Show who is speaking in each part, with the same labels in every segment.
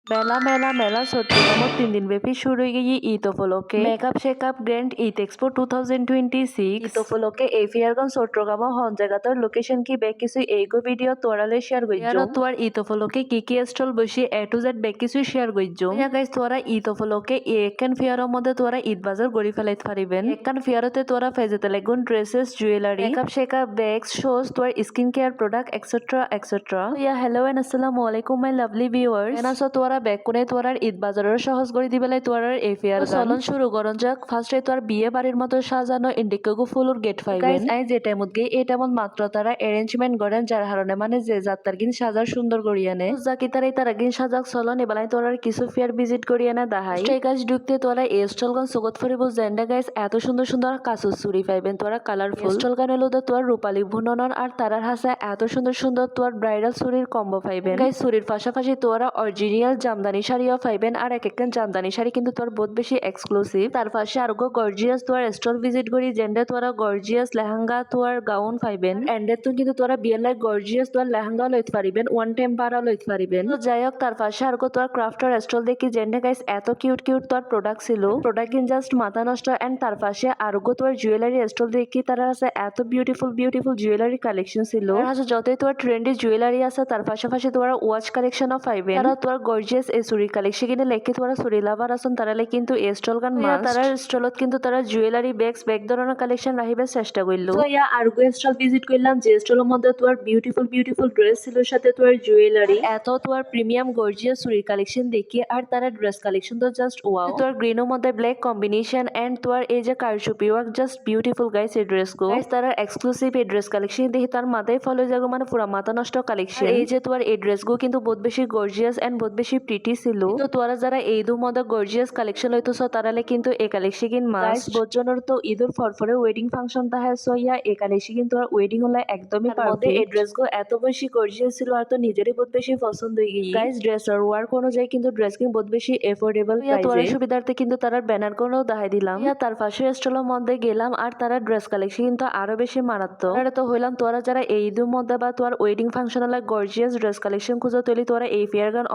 Speaker 1: মেলা মেলা মেলা চট্টগ্রামত 3 দিন ব্যাপী শুরু হয়ে গিয়ে ঈদ উপলক্ষে makeup shake-up grand Eid expo 2026 Eid উপলক্ষে এই ফেয়ারগন চট্টগ্রাম হন জায়গাটার লোকেশন কি বেক কিছু এইগো ভিডিও তোরালে শেয়ার গইজো তোর ঈদ উপলক্ষে কি স্টল বসি এ টু জেড বেক কিছু শেয়ার গইজো গাইস তোরা ঈদ উপলক্ষে একখান ফেয়ারের মধ্যে তোরা ঈদ বাজার গড়ি ফেলাইতে পারিবেন একখান ফেয়ারতে তোরা ফেজেতে লাগুন dresses jewellery makeup shakeup bags shoes তোর skin care product etcetera etcetera hello and আসসালামু আলাইকুম মাই লাভলি ভিউয়ার্স এনাসো তোরা ব্যাক কোনে তোরার ঈদ বাজারের সহজ করে দিবেলাই তোরার এই ফেয়ার চলন শুরু করন যাক ফার্স্টে তোর বিয়ে বাড়ির মতো সাজানো ইন্ডিকো ফুলুর গেট পাইবেন আই যে টাইমত গে এই টাইমত মাত্র তারা অ্যারেঞ্জমেন্ট করেন যার হারণে মানে যে যাত্রার গিন সাজার সুন্দর করিয়ানে যাকি তারা গিন সাজাক চলন এবেলাই তোরার কিছু ফেয়ার ভিজিট করিয়ানে দাহাই সেই গাছ ঢুকতে তোরা এই স্টলগন সুগত ফরিব জেন্ডা গাইস এত সুন্দর সুন্দর কাসুর চুরি পাইবেন তোরা কালারফুল স্টলগান হলো তোর রূপালী ভুননর আর তারার হাসে এত সুন্দর সুন্দর তোর ব্রাইডাল চুরির কম্বো পাইবেন গাইস চুরির পাশাপাশি তোরা অরিজিনাল জামদানি শাড়িও পাইবেন আর এক একখান জামদানি শাড়ি কিন্তু তোর বহুত বেশি এক্সক্লুসিভ তার পাশে আর গর্জিয়াস তোর স্টল ভিজিট করি জেন্ডে তোরা গর্জিয়াস লেহেঙ্গা তোর গাউন পাইবেন এন্ডে তো কিন্তু তোরা বিয়ের লাই গর্জিয়াস তোর লেহেঙ্গা লইতে পারিবেন ওয়ান টেম্পারা লইতে পারিবেন তো যাই হোক তার পাশে আর তোর ক্রাফটার স্টল দেখি জেন্ডে গাইস এত কিউট কিউট তোর প্রোডাক্ট ছিল প্রোডাক্ট কিন জাস্ট মাথা নষ্ট এন্ড তার পাশে আর তোর জুয়েলারি স্টল দেখি তারা আছে এত বিউটিফুল বিউটিফুল জুয়েলারি কালেকশন ছিল আর যতই তোর ট্রেন্ডি জুয়েলারি আছে তার পাশাপাশি তোরা ওয়াচ কালেকশনও পাইবেন তারা তোর গর্জিয়াস এই চুরি কালেকশন কিনে লেখি তোরা চুরি লাভার আছেন তারালে কিন্তু এই স্টল গান তারা স্টলত কিন্তু তারা জুয়েলারি ব্যাগস ব্যাগ ধরনের কালেকশন রাখিবার চেষ্টা করলো তো ইয়া আর স্টল ভিজিট করলাম যে স্টলের মধ্যে তোর বিউটিফুল বিউটিফুল ড্রেস ছিল সাথে তোর জুয়েলারি এত তোর প্রিমিয়াম গর্জিয়াস চুরি কালেকশন দেখি আর তারা ড্রেস কালেকশন তো জাস্ট ওয়াও তোর গ্রিনের মধ্যে ব্ল্যাক কম্বিনেশন এন্ড তোর এই যে কারচুপি ওয়ার্ক জাস্ট বিউটিফুল গাইস এই ড্রেস গো গাইস তারা এক্সক্লুসিভ এই ড্রেস কালেকশন দেখি তার মাথায় ফলো যাগো মানে পুরা মাথা নষ্ট কালেকশন এই যে তোর এই ড্রেস গো কিন্তু বহুত বেশি গর্জিয়াস এন্ড বহুত বেশি প্রিটি ছিল তো তোরা যারা ঈদুর মধ্যে গর্জিয়াস কালেকশন লইতেছ তারালে কিন্তু এই কালেকশন কিন মাস বোজনের তো ঈদুর ফরফরে ওয়েডিং ফাংশন তাহে সো ইয়া এই কালেকশন কিন্তু আর ওয়েডিং হলে একদমই পারফেক্ট এই ড্রেস গো এত বেশি গর্জিয়াস ছিল আর তো নিজেরই বহুত বেশি পছন্দ হয়ে গিয়ে গাইস ড্রেস আর ওয়ার্ক অনুযায়ী কিন্তু ড্রেস কিন বহুত বেশি এফোর্ডেবল প্রাইসে তোর সুবিধার্থে কিন্তু তারা ব্যানার কোনও দেখাই দিলাম ইয়া তার পাশে স্টলের মধ্যে গেলাম আর তারা ড্রেস কালেকশন কিন্তু আরো বেশি মারাত্মক আর তো হইলাম তোরা যারা এই ঈদের মধ্যে বা তোর ওয়েডিং ফাংশন হলে গর্জিয়াস ড্রেস কালেকশন খুঁজে তুলি তোরা এই ফেয়ার গান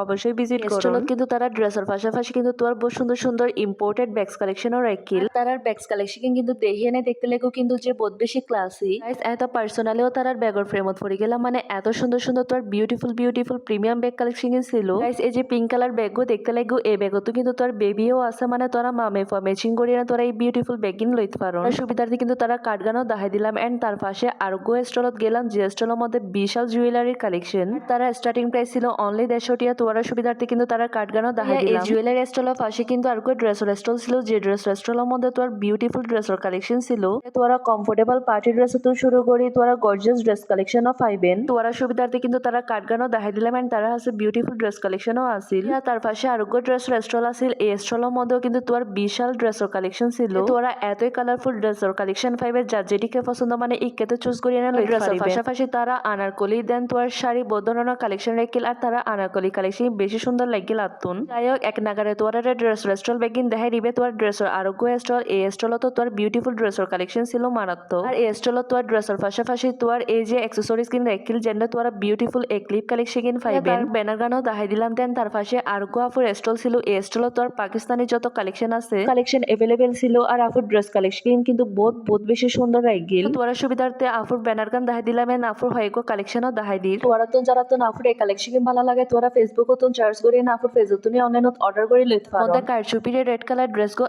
Speaker 1: অবশ্যই ভিজিট করো কিন্তু তারা ড্রেসের পাশাপাশি কিন্তু তোর বহুত সুন্দর সুন্দর ইম্পোর্টেড ব্যাগস কালেকশনও রাখিল তারার ব্যাগস কালেকশন কিন্তু দেখিয়ে এনে দেখতে লেগো কিন্তু যে বহুত বেশি ক্লাসি গাইস এত পার্সোনালিও তারার ব্যাগের ফ্রেমত পড়ে গেলাম মানে এত সুন্দর সুন্দর তোর beautiful beautiful premium bag collection ছিল গাইস এই যে পিঙ্ক কালার ব্যাগও দেখতে লাগো এই ব্যাগও কিন্তু তোর বেবিও আছে মানে তোরা মামে ম্যাচিং করিয়ে না তোরা এই বিউটিফুল ব্যাগিন লইতে পারো সুবিধার্থে কিন্তু তারা কার্ডগানও দেখাই দিলাম এন্ড তার পাশে আরগো স্টলত গেলাম যে স্টলের মধ্যে বিশাল জুয়েলারির কালেকশন তারা স্টার্টিং প্রাইস ছিল অনলি 150 টাকা তোরা সুবিধার্থে কিন্তু তারা কার্ডগানও দেখাই দিলাম এই জুয়েলারি স্টলের পাশে কিন্তু আরগো ড্রেসের স্টল ছিল যে ড্রেস স্টলের মধ্যে তোর বিউটিফুল ড্রেসের কালেকশন ছিল তোরা কমফোর্টেবল পার্টি ড্রেস তো শুরু করি তোরা গর্জিয়াস ড্রেস কালেকশনও পাইবেন তোরা সুবিধার্থে কিন্তু তারা কার্ডগানও দেখাই দিলাম এন্ড তারা আছে বিউটিফুল ড্রেস কালেকশনও আছিল তার পাশে আরগো ড্রেস স্টল আছিল এই স্টলের মধ্যেও কিন্তু তোর বিশাল ড্রেসের কালেকশন ছিল তোরা এতই কালারফুল ড্রেসের কালেকশন পাইবে যার যেটিকে পছন্দ মানে ইকেতে চুজ করিয়ে না লই ড্রেসের পাশাপাশি তারা আনারকলি দেন তোর শাড়ি বদনানোর কালেকশন রাখিল আর তারা আনারকলি কালেকশন বেশি সুন্দর লাগিল আতুন যাই হোক এক নাগারে তোর ড্রেস স্টল বেগিন দেখাই দিবে তোর ড্রেসের আরোগ্য স্টল এই স্টলতো তোর বিউটিফুল ড্রেসের কালেকশন ছিল মারাত্মক আর এই স্টলত তোর ড্রেসের পাশাপাশি তোর এই যে অ্যাকসেসরিজ কিন রাখিল যেটা তোর বিউটিফুল এক ক্লিপ কালেকশন কিন পাইবেন ব্যানার গানও দেখাই দিলাম দেন তার পাশে আরোগ্য আফুর স্টল ছিল এই স্টলত তোর পাকিস্তানি যত কালেকশন আছে কালেকশন এভেলেবেল ছিল আর আফুর ড্রেস কালেকশন কিন্তু বহুত বেশি সুন্দর লাগিল তোর সুবিধার্থে আফুর ব্যানার গান দেখাই দিলাম এন্ড আফুর হয়গো কালেকশনও দেখাই দিল তোরা তো যারা তো আফুর এই কালেকশন ভালো লাগে তোরা ফেসবুকও তো চার্জ করে না আফুর ফেসবুক তুমি অনলাইনত অর্ডার করে লইতে পারো মধ্যে কারচুপির রেড কালার ড্রেস গো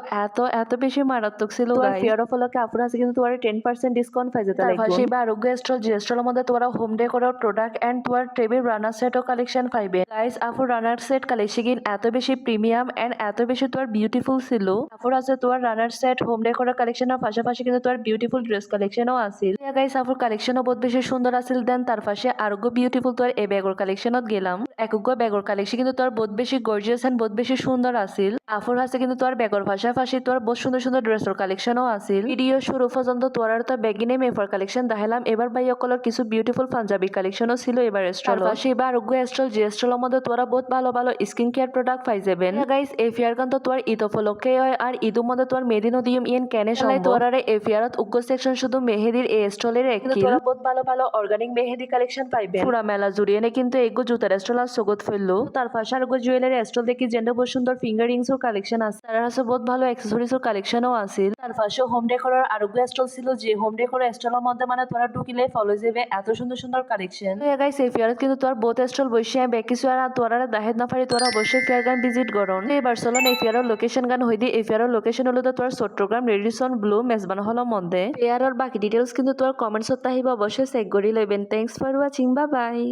Speaker 1: এত বেশি মারাত্মক ছিল ফেয়ার অফ লকে আফুর আছে কিন্তু তোরা 10% ডিসকাউন্ট পাই যেতে লাগবে পাশে বা আরোগ্য স্টল যে স্টলের মধ্যে তোরা হোম ডেকোরের প্রোডাক্ট এন্ড তোর টেবিল রানার সেটও কালেকশন পাইবে গাইস আফুর রানার সেট কালেকশন এত বেশি প্রিমিয়াম এন্ড এত বেশি তোর বিউটিফুল ছিল আফুর আছে তোর রানার সেট হোম ডেকোরের কালেকশনের পাশাপাশি কিন্তু তোর বিউটিফুল ড্রেস কালেকশনও আছিল গাইস আফুর কালেকশনও বহুত বেশি সুন্দর আছিল দেন তার পাশে আরোগ্য বিউটিফুল তোর এই ব্যাগর কালেকশনত গেলাম একগ্য ব্যাগর কালেকশন কিন্তু তোর বহুত বেশি গর্জিয়াস এন্ড বহুত বেশি সুন্দর আছিল আফুর আছে কিন্তু তোর ব্যাগর পাশাপাশি তোর বহুত সুন্দর সুন্দর ড্রেসের কালেকশনও আছিল ভিডিও শুরু পর্যন্ত তোর তো ব্যাগিনে মেফার কালেকশন দেখালাম এবার ভাই অকলর কিছু বিউটিফুল পাঞ্জাবি কালেকশনও ছিল এবার স্টল পাশে এবার আরোগ্য স্টল যে স্টলের মধ্যে তোরা বহুত ভালো ভালো স্কিন কেয়ার প্রোডাক্ট পাই যাবেন গাইস এই ফেয়ার গান তো তোর ঈদ উপলক্ষে হয় আর ঈদের মধ্যে তোর মেহেদি নদীম ইয়েন কেনে সবাই তোরার এই ফেয়ারত উগ্র সেকশন শুধু মেহেদির এই স্টলের একটি তোরা বহুত ভালো ভালো অর্গানিক মেহেদি কালেকশন পাইবে পুরা মেলা জুড়িয়ে কিন্তু এগো জুতার স্টল আর সগত ফেললো তার পাশে আর জুয়েলারি স্টল দেখি যেন বহুত সুন্দর ফিঙ্গার রিংসর কালেকশন আছে তার কাছে বহুত ভালো অ্যাক্সেসরিজর কালেকশনও আছিল তার পাশে হোম ডেকোরের আরোগ্য স্টল ছিল যে হোম ডেকোরের স্টলের মধ্যে মানে তোরা ঢুকিলে ফলো যাবে এত সুন্দর সুন্দর কালেকশন তো গাইস এই ফেয়ারত কিন্তু তোর বহুত স্টল বসে বেক কিছু আর তোরা দাহেদ না পারি তোরা অবশ্যই ফেয়ার গান ভিজিট করুন এবার চলুন এই ফেয়ারের লোকেশন গান হই দি এই ফেয়ারের লোকেশন হলো তোর চট্টগ্রাম রেডিসন ব্লু মেজবান হলের মধ্যে ফেয়ারের বাকি ডিটেলস কিন্তু তোর কমেন্টসত আহিব অবশ্যই চেক কৰি লইবেন thanks for watching bye by.